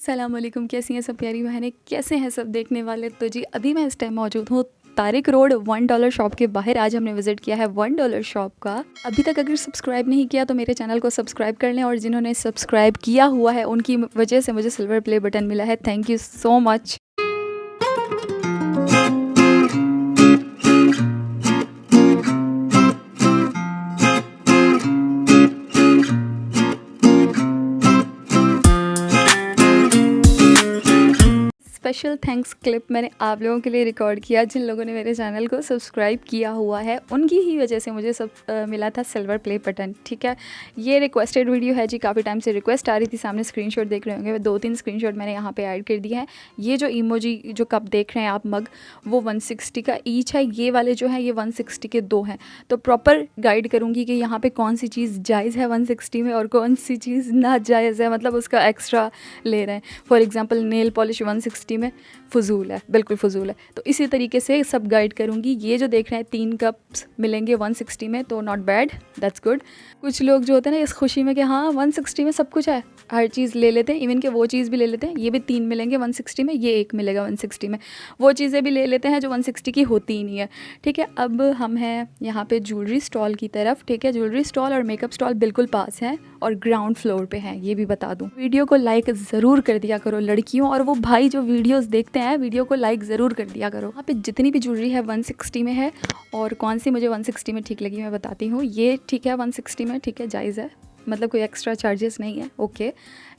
सलाम अलैकुम, कैसी हैं सब प्यारी बहनें, कैसे हैं सब देखने वाले। तो जी अभी मैं इस टाइम मौजूद हूँ तारिक रोड $1 शॉप के बाहर। आज हमने विज़िट किया है $1 शॉप का। अभी तक अगर सब्सक्राइब नहीं किया तो मेरे चैनल को सब्सक्राइब कर लें, और जिन्होंने सब्सक्राइब किया हुआ है उनकी वजह से मुझे सिल्वर प्ले बटन मिला है। Thank you so much. Special thanks clip मैंने आप लोगों के लिए रिकॉर्ड किया जिन लोगों ने मेरे चैनल को सब्सक्राइब किया हुआ है, उनकी ही वजह से मुझे मिला था सिल्वर प्ले बटन। ठीक है, ये रिक्वेस्टेड वीडियो है जी, काफ़ी टाइम से रिक्वेस्ट आ रही थी। सामने स्क्रीनशॉट देख रहे होंगे, 2-3 स्क्रीनशॉट मैंने यहाँ पे ऐड कर दिए हैं। ये जो इमोजी जो कप देख रहे हैं आप, मग, वो 160 का ईच है। ये वाले जो हैं ये 160 के 2 हैं। तो प्रॉपर गाइड करूँगी कि यहाँ पर कौन सी चीज़ जायज़ है 160 में और कौन सी चीज़ नाजायज़ है, मतलब उसका एक्स्ट्रा ले रहे हैं। फॉर एग्ज़ाम्पल नेल पॉलिश 160 में फ़ुज़ूल है, बिल्कुल फ़ुज़ूल है। तो इसी तरीके से सब गाइड करूँगी। ये जो देख रहे हैं 3 कप्स मिलेंगे 160 में, तो नॉट बैड, दैट्स गुड। कुछ लोग जो होते हैं ना इस खुशी में कि हाँ 160 में सब कुछ है, हर चीज़ ले लेते हैं, इवन के वो चीज़ भी ले लेते हैं। ये भी 3 मिलेंगे 160 में, ये 1 मिलेगा 160 में। वो चीज़ें भी ले लेते हैं जो 160 की होती ही नहीं है। ठीक है, अब हम हैं यहाँ पे ज्वेलरी स्टॉल की तरफ। ठीक है, ज्वेलरी स्टॉल और मेकअप स्टॉल बिल्कुल पास हैं और ग्राउंड फ्लोर पे हैं, ये भी बता दूँ। वीडियो को लाइक ज़रूर कर दिया करो लड़कियों, और वो भाई जो वीडियोज़ देखते हैं वीडियो को लाइक ज़रूर कर दिया करो। यहाँ पे जितनी भी ज्वेलरी है 160 में है, और कौन सी मुझे 160 में ठीक लगी मैं बताती हूँ। ये ठीक है 160 में, ठीक है, जायज़ है, मतलब कोई एक्स्ट्रा चार्जेस नहीं है। ओके,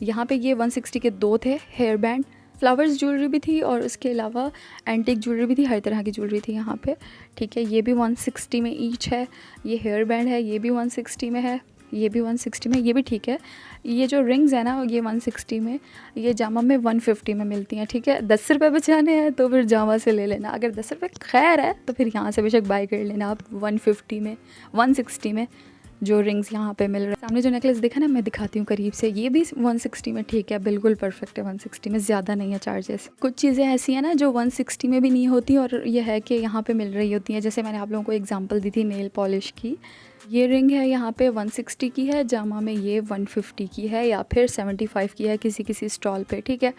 यहाँ पे ये 160 के 2 थे। हेयर बैंड, फ्लावर्स ज्वेलरी भी थी और उसके अलावा एंटिक ज्वेलरी भी थी, हर तरह की ज्वेलरी थी यहाँ पे। ठीक है, ये भी 160 में ईच है। ये हेयर बैंड है, ये भी 160 में है, ये भी 160 में, ये भी ठीक है। ये जो रिंग्स है ना ये 160 में, ये जामा में 150 में मिलती हैं। ठीक है, 10 रुपये बचाने हैं तो फिर जामा से ले लेना, अगर 10 रुपये खैर है तो फिर यहाँ से बेशक बाय कर लेना आप 150 में, 160 में जो रिंग्स यहाँ पे मिल रहे हैं। सामने जो नेकलेस देखा ना, मैं दिखाती हूँ करीब से, ये भी 160 में ठीक है, बिल्कुल परफेक्ट है 160 में, ज़्यादा नहीं है चार्जेस। कुछ चीज़ें ऐसी हैं ना जो 160 में भी नहीं होती और ये है कि यहाँ पे मिल रही होती हैं। जैसे मैंने आप लोगों को एग्जांपल दी थी नेल पॉलिश की, ये रिंग है यहाँ पे 160 की है, जामा में ये 150 की है या फिर 75 की है किसी किसी स्टॉल पे। ठीक है,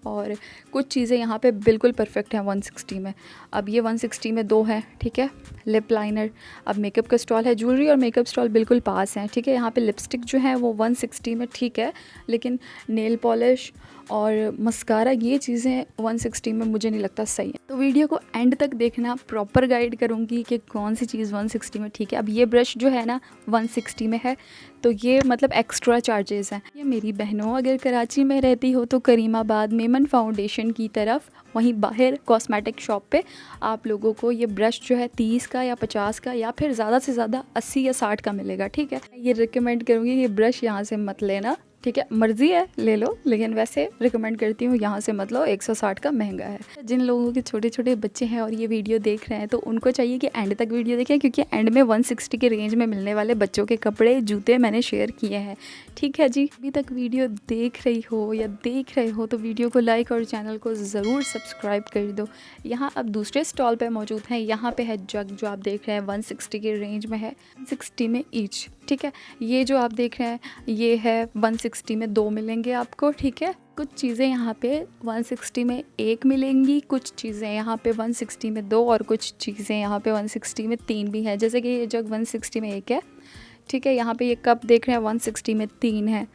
और कुछ चीज़ें यहाँ पे बिल्कुल परफेक्ट हैं 160 में। अब ये 160 में 2 हैं। ठीक है, लिप लाइनर, अब मेकअप का स्टॉल है, ज्वेलरी और मेकअप स्टॉल बिल्कुल पास हैं। ठीक है, यहाँ पे लिपस्टिक जो है वो 160 में ठीक है, लेकिन नेल पॉलिश और मस्कारा ये चीज़ें 160 में मुझे नहीं लगता सही है। तो वीडियो को एंड तक देखना, प्रॉपर गाइड करूँगी कि कौन सी चीज़ 160 में ठीक है। अब ये ब्रश जो है ना 160 में है, तो ये मतलब एक्स्ट्रा चार्जेस हैं। ये मेरी बहनों अगर कराची में रहती हो तो करीमाबाद मेमन फाउंडेशन की तरफ, वहीं बाहर कॉस्मेटिक शॉप पे आप लोगों को ये ब्रश जो है 30 का या 50 का या फिर ज़्यादा से ज़्यादा 80 या 60 का मिलेगा। ठीक है, ये रिकमेंड करूँगी, ये ब्रश यहाँ से मत लेना। ठीक है, मर्ज़ी है ले लो, लेकिन वैसे रिकमेंड करती हूँ यहाँ से मत लो, 160 का महंगा है। जिन लोगों के छोटे छोटे बच्चे हैं और ये वीडियो देख रहे हैं तो उनको चाहिए कि एंड तक वीडियो देखें, क्योंकि एंड में 160 के रेंज में मिलने वाले बच्चों के कपड़े जूते मैंने शेयर किए हैं। ठीक है जी, अभी तक वीडियो देख रही हो या देख रहे हो तो वीडियो को लाइक और चैनल को ज़रूर सब्सक्राइब कर दो। यहाँ अब दूसरे स्टॉल पर मौजूद हैं। यहाँ पे है जग, जो आप देख रहे हैं 160 के रेंज में है, 160 में ईच। ठीक है, ये जो आप देख रहे हैं ये है 160 में 2 मिलेंगे आपको। ठीक है, कुछ चीज़ें यहाँ पे 160 में 1 मिलेंगी, कुछ चीज़ें यहाँ पे 160 में 2 और कुछ चीज़ें यहाँ पे 160 में 3 भी हैं। जैसे कि ये जग 160 में 1 है। ठीक है, यहाँ पे ये कप देख रहे हैं 160 में 3 है,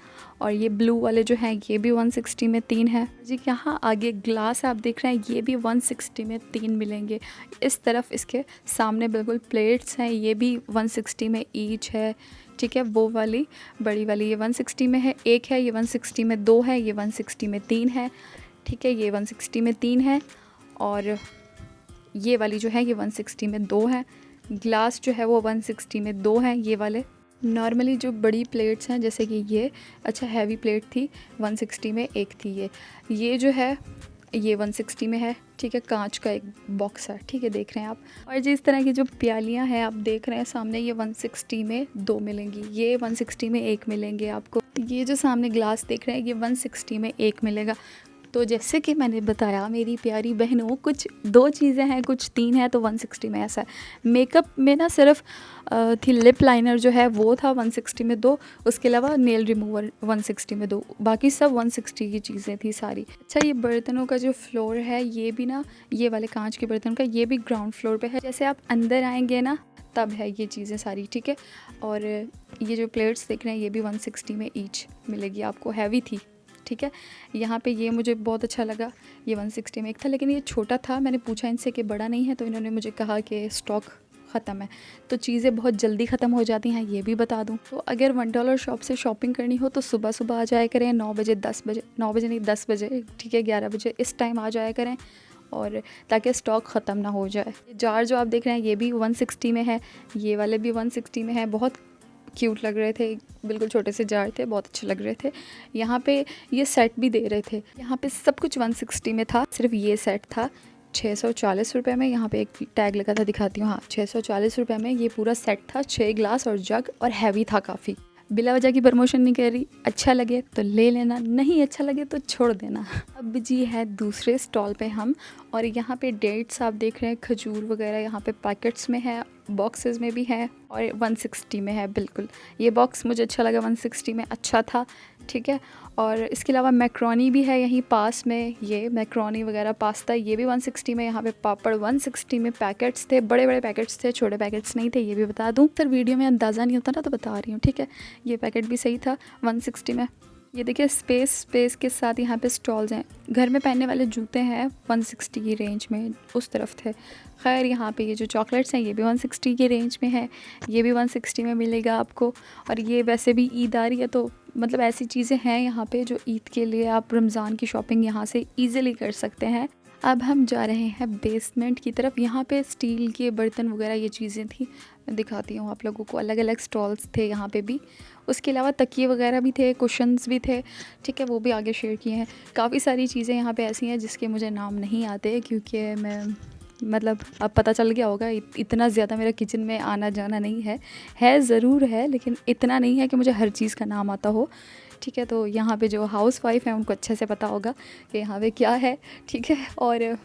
और ये ब्लू वाले जो हैं ये भी 160 में 3 है जी। यहाँ आगे ग्लास आप देख रहे हैं ये भी 160 में 3 मिलेंगे। इस तरफ इसके सामने बिल्कुल प्लेट्स हैं, ये भी 160 में ईच है। ठीक है, वो वाली बड़ी वाली ये 160 में है 1 है, ये 160 में 2 है, ये 160 में 3 है। ठीक है, ये 160 में 3 है, और ये वाली जो है ये 160 में 2 है। ग्लास जो है वो 160 में 2 है। ये वाले नॉर्मली जो बड़ी प्लेट्स हैं, जैसे कि ये अच्छा हैवी प्लेट थी 160 में 1 थी, ये जो है ये 160 में है। ठीक है, कांच का एक बॉक्स है। ठीक है, देख रहे हैं आप। और जिस तरह की जो प्यालियाँ हैं आप देख रहे हैं सामने, ये 160 में 2 मिलेंगी, ये 160 में 1 मिलेंगे आपको। ये जो सामने ग्लास देख रहे हैं ये 160 में 1 मिलेगा। तो जैसे कि मैंने बताया मेरी प्यारी बहनों, कुछ 2 चीज़ें हैं, कुछ 3 हैं, तो 160 में ऐसा है। मेकअप में ना सिर्फ थी लिप लाइनर जो है वो था 160 में 2, उसके अलावा नेल रिमूवर 160 में 2, बाकी सब 160 की चीज़ें थी सारी। अच्छा, ये बर्तनों का जो फ्लोर है ये भी ना, ये वाले कांच के बर्तन का, ये भी ग्राउंड फ्लोर पे है। जैसे आप अंदर आएंगे ना तब है ये चीज़ें सारी, ठीक है। और ये जो प्लेट्स देख रहे हैं ये भी 160 में ईच मिलेगी आपको, हैवी थी, ठीक है। यहाँ पे ये मुझे बहुत अच्छा लगा, ये 160 में एक था, लेकिन ये छोटा था। मैंने पूछा इनसे कि बड़ा नहीं है, तो इन्होंने मुझे कहा कि स्टॉक ख़त्म है। तो चीज़ें बहुत जल्दी ख़त्म हो जाती हैं, ये भी बता दूं। तो अगर $1 शॉप से शॉपिंग करनी हो तो सुबह सुबह आ जाया करें, 9 बजे 10 बजे, 9 बजे नहीं 10 बजे, ठीक है, 11 बजे, इस टाइम आ जाया करें, और ताकि स्टॉक ख़त्म ना हो जाए। ये जार जो आप देख रहे हैं ये भी 160 में है, ये वाले भी 160 में है। बहुत क्यूट लग रहे थे, बिल्कुल छोटे से जार थे, बहुत अच्छे लग रहे थे। यहाँ पे ये सेट भी दे रहे थे, यहाँ पे सब कुछ 160 में था, सिर्फ ये सेट था 640 रुपये में। यहाँ पे एक टैग लगा था, दिखाती हूँ, हाँ 640 रुपये में ये पूरा सेट था। 6 ग्लास और जग, और हैवी था काफ़ी। बिला वजह की प्रमोशन नहीं कर रही, अच्छा लगे तो ले लेना, नहीं अच्छा लगे तो छोड़ देना। अब जी है दूसरे स्टॉल पे हम, और यहाँ पे डेट्स आप देख रहे हैं, खजूर वगैरह यहाँ पे पैकेट्स में है, बॉक्सेस में भी है, और 160 में है। बिल्कुल ये बॉक्स मुझे अच्छा लगा, 160 में अच्छा था, ठीक है। और इसके अलावा मैक्रोनी भी है यहीं पास में, ये मैक्रोनी वगैरह पास्ता, ये भी 160 में। यहाँ पे पापड़ 160 में, पैकेट्स थे, बड़े बड़े पैकेट्स थे, छोटे पैकेट्स नहीं थे, ये भी बता दूँ। सर वीडियो में अंदाज़ा नहीं होता ना, तो बता रही हूँ, ठीक है। ये पैकेट भी सही था 160 में। ये देखिए स्पेस के साथ यहाँ पे स्टॉल्स हैं। घर में पहनने वाले जूते हैं 160 की रेंज में, उस तरफ थे। खैर यहाँ पे ये जो चॉकलेट्स हैं ये भी 160 की रेंज में है, ये भी 160 में मिलेगा आपको। और ये वैसे भी ईद आ रही है, तो मतलब ऐसी चीज़ें हैं यहाँ पे जो ईद के लिए आप रमज़ान की शॉपिंग यहाँ से ईज़िली कर सकते हैं। अब हम जा रहे हैं बेसमेंट की तरफ। यहाँ पे स्टील के बर्तन वगैरह ये चीज़ें थी, मैं दिखाती हूँ आप लोगों को। अलग अलग स्टॉल्स थे यहाँ पे भी, उसके अलावा तकिए वगैरह भी थे, कुशन्स भी थे, ठीक है, वो भी आगे शेयर किए हैं। काफ़ी सारी चीज़ें यहाँ पे ऐसी हैं जिसके मुझे नाम नहीं आते, क्योंकि मैं मतलब अब पता चल गया होगा, इतना ज़्यादा मेरा किचन में आना जाना नहीं है ज़रूर है, लेकिन इतना नहीं है कि मुझे हर चीज़ का नाम आता हो, ठीक है। तो यहाँ पे जो हाउस वाइफ है उनको अच्छे से पता होगा कि यहाँ पे क्या है, ठीक है। और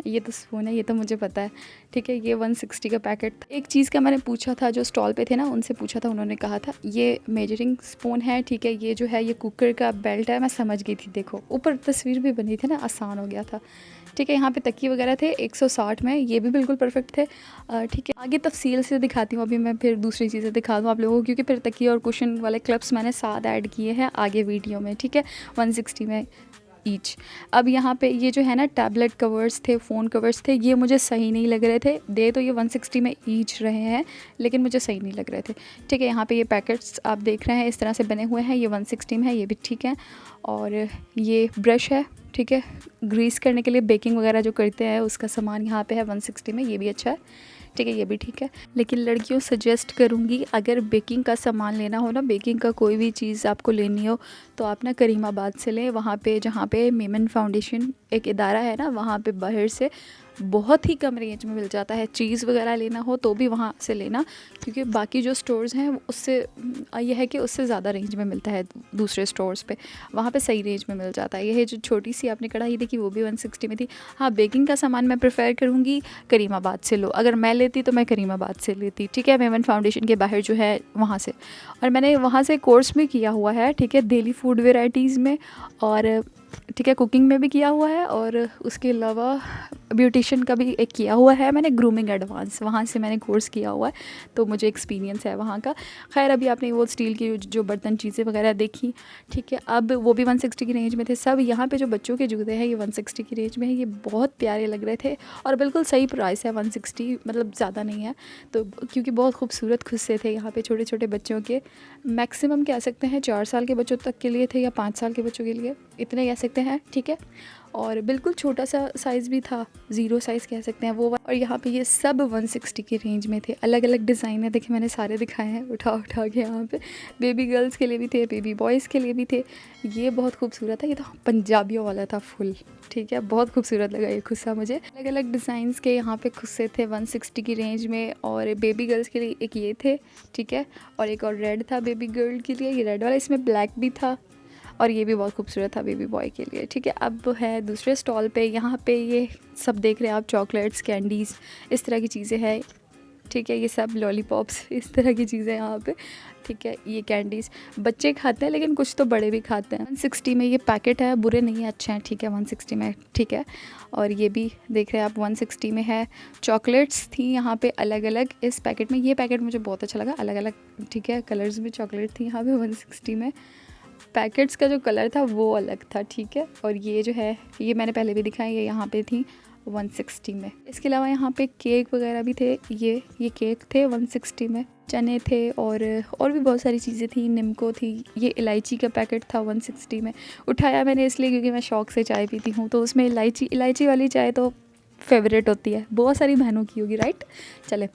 ये तो स्पून है, ये तो मुझे पता है, ठीक है। ये 160 का पैकेट था। एक चीज़ का मैंने पूछा था, जो स्टॉल पे थे ना उनसे पूछा था, उन्होंने कहा था ये मेजरिंग स्पून है, ठीक है। ये जो है ये कुकर का बेल्ट है, मैं समझ गई थी, देखो ऊपर तस्वीर भी बनी थी ना, आसान हो गया था, ठीक है। यहाँ पे तकिए वगैरह थे 160 में, ये भी बिल्कुल परफेक्ट थे, ठीक है। आगे तफसील से दिखाती हूँ, अभी मैं फिर दूसरी चीज़ें दिखा दूँ आप लोगों को, क्योंकि फिर तकिए और कुशन वाले क्लिप्स मैंने साथ ऐड किए हैं आगे वीडियो में, ठीक है। 160 में ईच। अब यहाँ पे ये जो है ना टैबलेट कवर्स थे, फ़ोन कवर्स थे, ये मुझे सही नहीं लग रहे थे। दे तो ये 160 में ईच रहे हैं, लेकिन मुझे सही नहीं लग रहे थे, ठीक है। यहाँ पे ये पैकेट्स आप देख रहे हैं इस तरह से बने हुए हैं, ये 160 में है, ये भी ठीक है। और ये ब्रश है, ठीक है, ग्रीस करने के लिए, बेकिंग वगैरह जो करते हैं उसका सामान यहाँ पे है 160 में, ये भी अच्छा है, ठीक है, ये भी ठीक है। लेकिन लड़कियों सजेस्ट करूँगी, अगर बेकिंग का सामान लेना हो ना, बेकिंग का कोई भी चीज़ आपको लेनी हो, तो आप ना करीमाबाद से लें। वहाँ पे जहाँ पे मेमन फाउंडेशन एक इदारा है ना, वहाँ पे बाहर से बहुत ही कम रेंज में मिल जाता है। चीज़ वगैरह लेना हो तो भी वहाँ से लेना, क्योंकि बाकी जो स्टोर्स हैं उससे यह है कि उससे ज़्यादा रेंज में मिलता है दूसरे स्टोर्स पे, वहाँ पे सही रेंज में मिल जाता है। यह जो छोटी सी आपने कढ़ाई देखी वो भी 160 में थी। हाँ, बेकिंग का सामान मैं प्रेफर करूँगी करीमाबाद से लो, अगर मैं लेती तो मैं करीमाबाद से लेती, ठीक है, मेमन फाउंडेशन के बाहर जो है वहाँ से। और मैंने वहाँ से कोर्स भी किया हुआ है, ठीक है, डेली फूड वेराइटीज़ में, और ठीक है, कुकिंग में भी किया हुआ है, और उसके अलावा ब्यूटिशियन का भी एक किया हुआ है मैंने, ग्रूमिंग एडवांस, वहाँ से मैंने कोर्स किया हुआ है, तो मुझे एक्सपीरियंस है वहाँ का। खैर अभी आपने वो स्टील की जो बर्तन चीज़ें वगैरह देखी, ठीक है, अब वो भी 160 की रेंज में थे सब। यहाँ पे जो बच्चों के जूते हैं ये 160 की रेंज में है, ये बहुत प्यारे लग रहे थे, और बिल्कुल सही प्राइस है 160, मतलब ज़्यादा नहीं है, तो क्योंकि बहुत खूबसूरत खुस्से थे यहाँ पे छोटे छोटे बच्चों के, मैक्सिमम कह सकते हैं 4 साल के बच्चों तक के लिए थे, या 5 साल के बच्चों के लिए, इतने कह सकते हैं, ठीक है। और बिल्कुल छोटा सा साइज़ भी था, 0 साइज़ कह सकते हैं वो। और यहाँ पे ये सब 160 की रेंज में थे। अलग अलग डिज़ाइन है, देखिए मैंने सारे दिखाए हैं उठा उठा के। यहाँ पे बेबी गर्ल्स के लिए भी थे, बेबी बॉयज़ के लिए भी थे। ये बहुत खूबसूरत है, ये तो पंजाबियों वाला था फुल, ठीक है, बहुत खूबसूरत लगा ये खुस्सा मुझे। अलग अलग डिज़ाइंस के यहाँ पे खुस्से थे 160 की रेंज में, और बेबी गर्ल्स के लिए एक ये थे, ठीक है, और एक और रेड था बेबी गर्ल के लिए, ये रेड वाला, इसमें ब्लैक भी था, और ये भी बहुत खूबसूरत था बेबी बॉय के लिए, ठीक है। अब है दूसरे स्टॉल पे, यहाँ पे ये सब देख रहे हैं आप, चॉकलेट्स, कैंडीज़, इस तरह की चीज़ें हैं, ठीक है। ये सब लॉलीपॉप्स, इस तरह की चीज़ें यहाँ पे, ठीक है। ये कैंडीज़ बच्चे खाते हैं लेकिन कुछ तो बड़े भी खाते हैं। 160 में ये पैकेट है, बुरे नहीं है, अच्छे हैं, ठीक है। 160 में, ठीक है। और ये भी देख रहे हैं आप 160 में है। चॉकलेट्स थी यहाँ पे अलग अलग इस पैकेट में, ये पैकेट मुझे बहुत अच्छा लगा, अलग अलग, ठीक है, कलर्स में चॉकलेट थी यहाँ पे 160 में। पैकेट्स का जो कलर था वो अलग था, ठीक है। और ये जो है, ये मैंने पहले भी दिखाई, ये यहाँ पे थी 160 में। इसके अलावा यहाँ पे केक वगैरह भी थे, ये केक थे 160 में, चने थे और भी बहुत सारी चीज़ें थी, निम्को थी। ये इलायची का पैकेट था 160 में। उठाया मैंने इसलिए क्योंकि मैं शौक़ से चाय पीती हूँ, तो उसमें इलायची वाली चाय तो फेवरेट होती है, बहुत सारी बहनों की होगी, राइट। चले,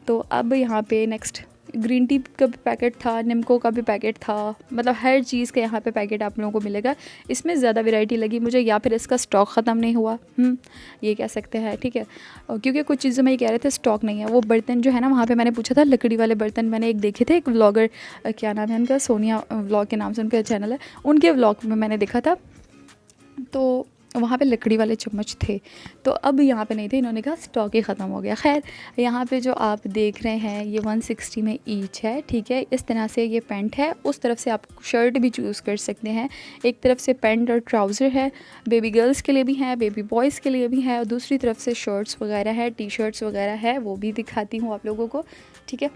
तो अब यहाँ पे नेक्स्ट ग्रीन टी का भी पैकेट था, निम्को का भी पैकेट था, मतलब हर चीज़ का यहाँ पे पैकेट आप लोगों को मिलेगा। इसमें ज़्यादा वैरायटी लगी मुझे, या फिर इसका स्टॉक ख़त्म नहीं हुआ, ये कह सकते हैं, ठीक है। और क्योंकि कुछ चीज़ें में ये कह रहे थे स्टॉक नहीं है। वो बर्तन जो है ना, वहाँ पे मैंने पूछा था, लकड़ी वाले बर्तन मैंने एक देखे थे, एक व्लॉगर, क्या नाम है उनका, सोनिया व्लॉग के नाम से उनका चैनल है, उनके व्लॉग में मैंने देखा था, तो वहाँ पे लकड़ी वाले चम्मच थे। तो अब यहाँ पे नहीं थे, इन्होंने कहा स्टॉक ही ख़त्म हो गया। खैर, यहाँ पे जो आप देख रहे हैं ये 160 में ईच है, ठीक है। इस तरह से ये पैंट है, उस तरफ से आप शर्ट भी चूज़ कर सकते हैं। एक तरफ से पैंट और ट्राउज़र है, बेबी गर्ल्स के लिए भी है, बेबी बॉयज़ के लिए भी है, और दूसरी तरफ से शर्ट्स वगैरह है, टी शर्ट्स वगैरह है, वो भी दिखाती हूँ आप लोगों को, ठीक है।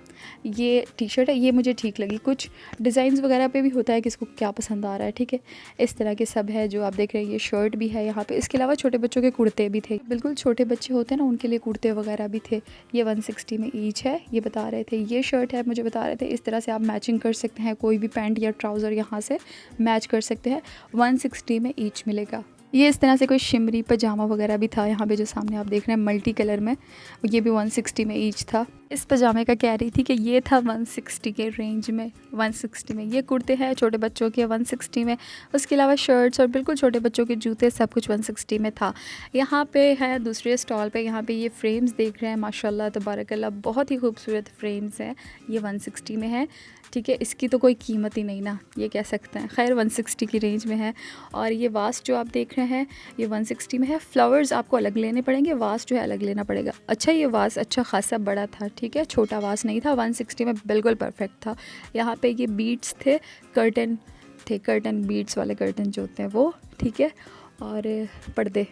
ये टी शर्ट है, ये मुझे ठीक लगी। कुछ डिज़ाइंस वगैरह पे भी होता है किसको क्या पसंद आ रहा है, ठीक है। इस तरह के सब है जो आप देख रहे हैं। ये शर्ट भी है यहाँ पे। इसके अलावा छोटे बच्चों के कुर्ते भी थे, बिल्कुल छोटे बच्चे होते हैं ना, उनके लिए कुर्ते वगैरह भी थे। ये 160 में ईच है, ये बता रहे थे। ये शर्ट है, मुझे बता रहे थे, इस तरह से आप मैचिंग कर सकते हैं, कोई भी पैंट या ट्राउज़र यहाँ से मैच कर सकते हैं। 160 में ईच मिलेगा। ये इस तरह से कोई शिमरी पजामा वगैरह भी था यहाँ पे, जो सामने आप देख रहे हैं मल्टी कलर में, ये भी 160 में ईच था। इस पजामे का कह रही थी कि ये था 160 के रेंज में, 160 में। ये कुर्ते हैं छोटे बच्चों के 160 में। उसके अलावा शर्ट्स और बिल्कुल छोटे बच्चों के जूते, सब कुछ 160 में था। यहाँ पे है दूसरे स्टॉल पे, यहाँ पे ये फ्रेम्स देख रहे हैं, माशाल्लाह तबारकल्लाह, बहुत ही खूबसूरत फ्रेम्स हैं। ये 160 में है, ठीक है। इसकी तो कोई कीमत ही नहीं ना, ये कह सकते हैं। खैर 160 की रेंज में है। और ये वास जो आप देख रहे हैं ये 160 में है। फ्लावर्स आपको अलग लेने पड़ेंगे, वास जो है अलग लेना पड़ेगा। अच्छा, ये वास अच्छा खासा बड़ा था, ठीक है, छोटा वास नहीं था। 160 में बिल्कुल परफेक्ट था। यहाँ पे ये बीड्स थे, कर्टन थे, कर्टन बीड्स वाले कर्टन जो होते हैं वो, ठीक है। और पर्दे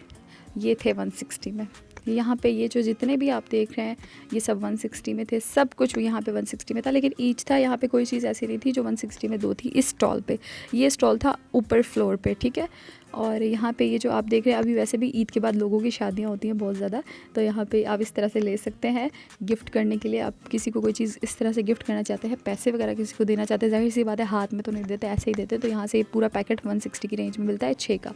ये थे 160 में। यहाँ पे ये जो जितने भी आप देख रहे हैं ये सब 160 में थे, सब कुछ यहाँ पे 160 में था। लेकिन ईच था, यहाँ पे कोई चीज़ ऐसी नहीं थी जो 160 में दो थी इस स्टॉल पे। ये स्टॉल था ऊपर फ्लोर पे, ठीक है। और यहाँ पे ये जो आप देख रहे हैं, अभी वैसे भी ईद के बाद लोगों की शादियाँ होती हैं बहुत ज़्यादा, तो यहाँ पे आप इस तरह से ले सकते हैं गिफ्ट करने के लिए। आप किसी को कोई चीज़ इस तरह से गिफ्ट करना चाहते हैं, पैसे वगैरह किसी को देना चाहते हैं, जाहिर सी बात है हाथ में तो नहीं देते, ऐसे ही देते। तो यहाँ से पूरा पैकेट 160 की रेंज में मिलता है, 6 का।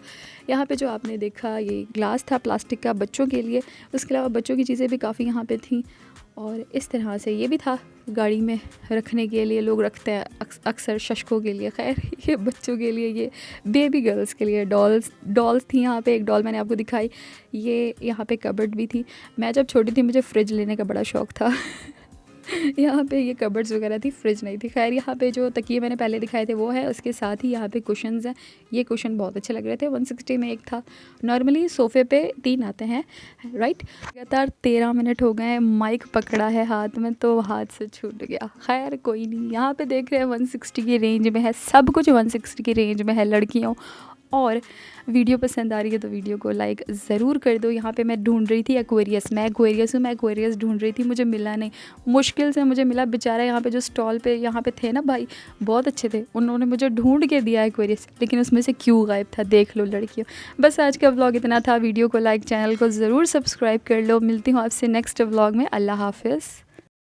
यहाँ पर जो आपने देखा ये ग्लास था प्लास्टिक का बच्चों के लिए। उसके अलावा बच्चों की चीज़ें भी काफ़ी यहाँ पर थी। और इस तरह से ये भी था गाड़ी में रखने के लिए, लोग रखते हैं अक्सर शशकों के लिए। खैर ये बच्चों के लिए, ये बेबी गर्ल्स के लिए डॉल्स थी। यहाँ पे एक डॉल मैंने आपको दिखाई। ये यहाँ पे कबर्ड भी थी। मैं जब छोटी थी मुझे फ्रिज लेने का बड़ा शौक़ था यहाँ पे ये कबर्ड्स वगैरह थी, फ्रिज नहीं थी। खैर यहाँ पे जो तकिए मैंने पहले दिखाए थे वो है, उसके साथ ही यहाँ पे कुशन्स हैं। ये कुशन बहुत अच्छे लग रहे थे। 160 में एक था। नॉर्मली सोफ़े पे 3 आते हैं, राइट। लगातार 13 मिनट हो गए हैं, माइक पकड़ा है हाथ में तो हाथ से छूट गया। खैर कोई नहीं। यहाँ पे देख रहे हैं 160 की रेंज में है, सब कुछ 160 की रेंज में है लड़कियों। और वीडियो पसंद आ रही है तो वीडियो को लाइक ज़रूर कर दो। यहाँ पे मैं ढूंढ रही थी एक्वेरियस, मैं एक्वेरियस हूँ, मैं एक्वेरियस ढूंढ रही थी, मुझे मिला नहीं, मुश्किल से मुझे मिला। बेचारा यहाँ पे जो स्टॉल पे यहाँ पे थे ना भाई, बहुत अच्छे थे, उन्होंने मुझे ढूंढ के दिया एक्वेरियस, लेकिन उसमें से क्यों गायब था देख लो लड़कियों। बस आज का व्लॉग इतना था। वीडियो को लाइक, चैनल को ज़रूर सब्सक्राइब कर लो। मिलती हूँ आपसे नेक्स्ट व्लॉग में। अल्लाह हाफिज़।